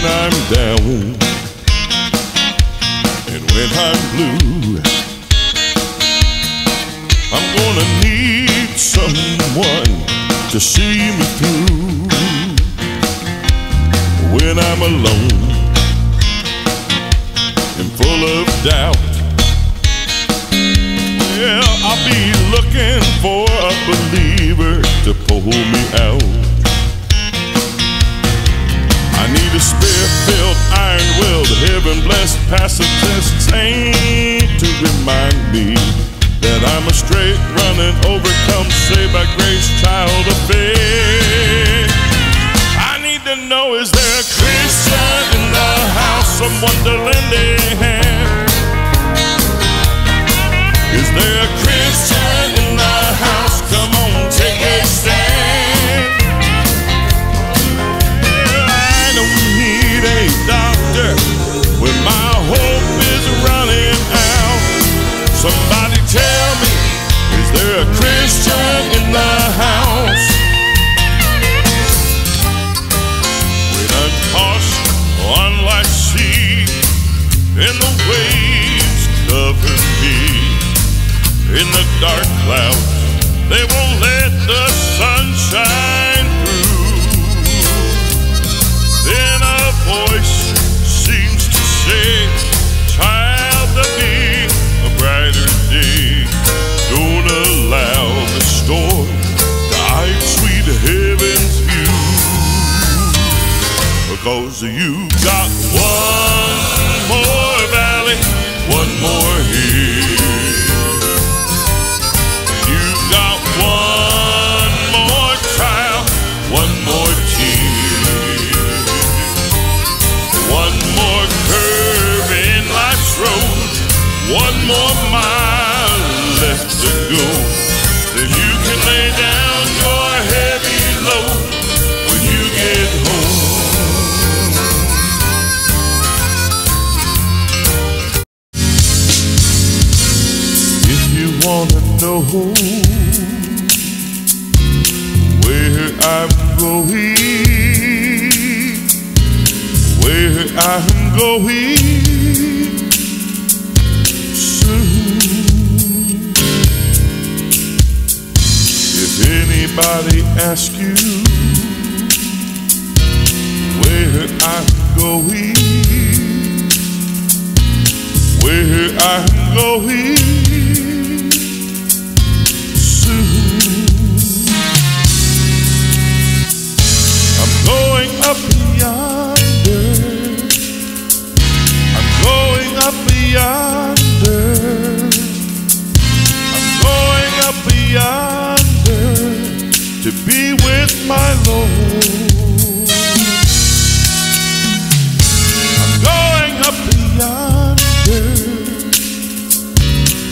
I'm down and when I'm blue, I'm gonna need someone to see me through. When I'm alone and full of doubt, yeah, I'll be looking for a believer to pull me out. I need a spirit-filled, iron-willed, heaven-blessed, pacific saint to remind me that I'm a straight running, overcome, saved by grace, child of faith. I need to know, is there a Christian in the house? Someone to lend a hand. Is there a Christian in the house? Come on, take a stand. I don't need a doctor when my hope is running out. Somebody tell me, is there a Christian in the house? When I'm tossed on like sea and the waves cover me, in the dark clouds, they won't let the sun shine through. Then a voice seems to say, child, there'll be a brighter day. Don't allow the storm to hide sweet heaven's view, because you got one more valley, one more hill. One more mile left to go, then you can lay down your heavy load when you get home. If you wanna know where I'm going, where I'm going, if anybody asks you where I'm going, where I'm going soon, I'm going up yonder, I'm going up yonder, I'm going up yonder to be with my Lord. I'm going up yonder,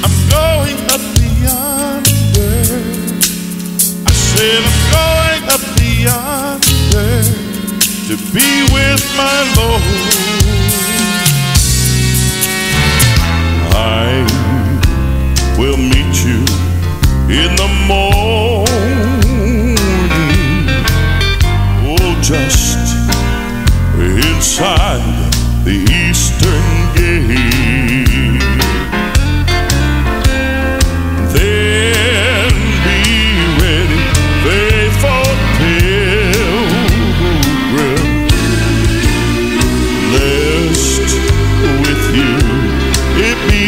I'm going up yonder, I said I'm going up yonder to be with my Lord. I will meet you in the morning, oh, just inside the eastern gate. Then be ready, faithful pilgrim, lest with you it be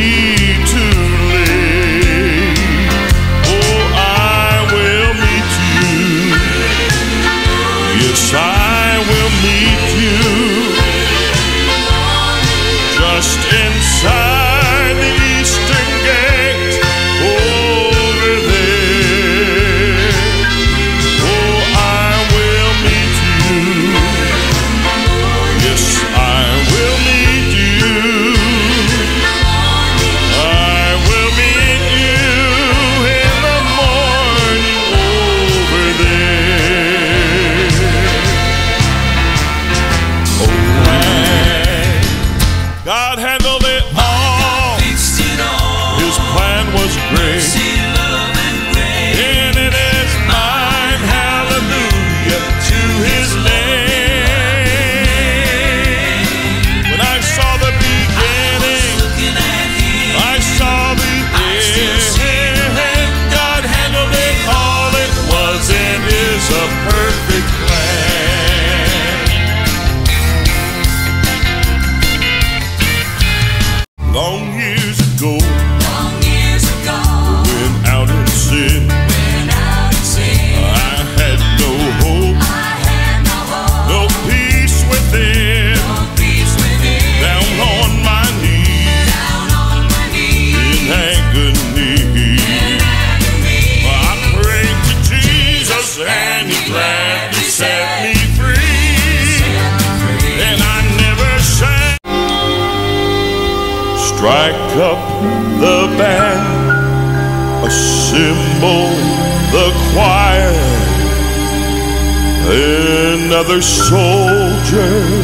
up the band, assemble the choir, and other soldiers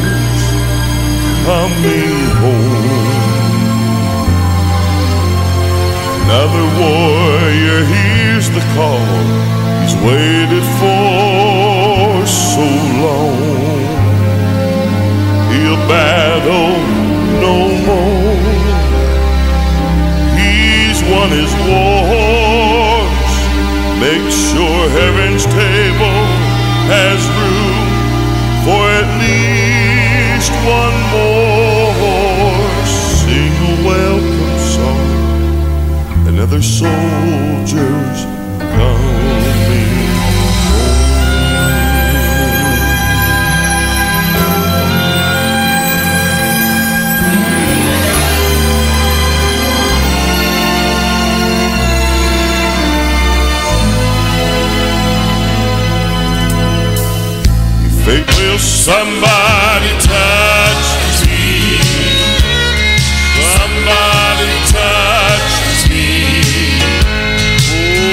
coming home. Another warrior hears the call he's waited for so long. He'll battle no more. He's won his wars. Make sure heaven's table has room for at least one more. Sing a welcome song, and other soldiers coming home. Fate will somebody touch me. Somebody touch me.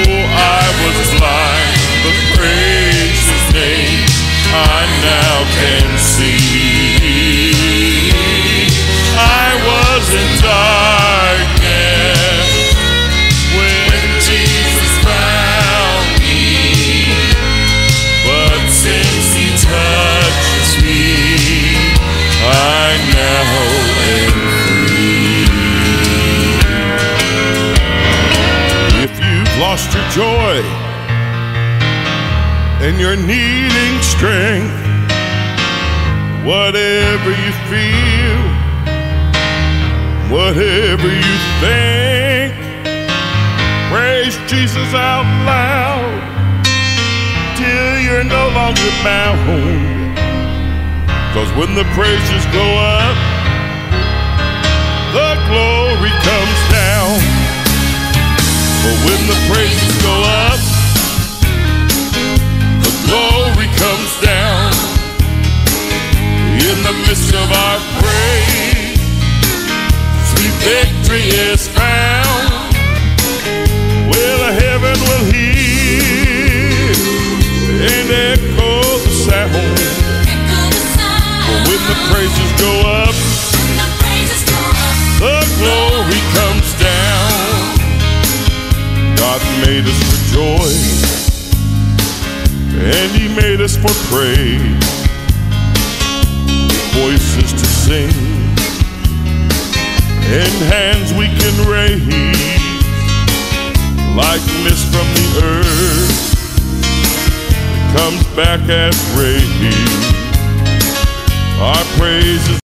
Oh, I was blind, but praise His name, I now can see. I was in darkness when Jesus found me, but since He touches me, I now am free. If you've lost your joy and you're needing strength, whatever you feel, whatever you think, praise Jesus out loud till you're no longer bound. 'Cause when the praises go up, the glory comes down. But when the praises go up, the glory comes down. In the midst of our praise, sweet victory is found. Well, heaven will hear and echo the sound. But when the praises go up, the glory comes down. God made us for joy, and He made us for praise. Voices to sing, and hands we can raise, like mist from the earth comes back as rain. Our praise is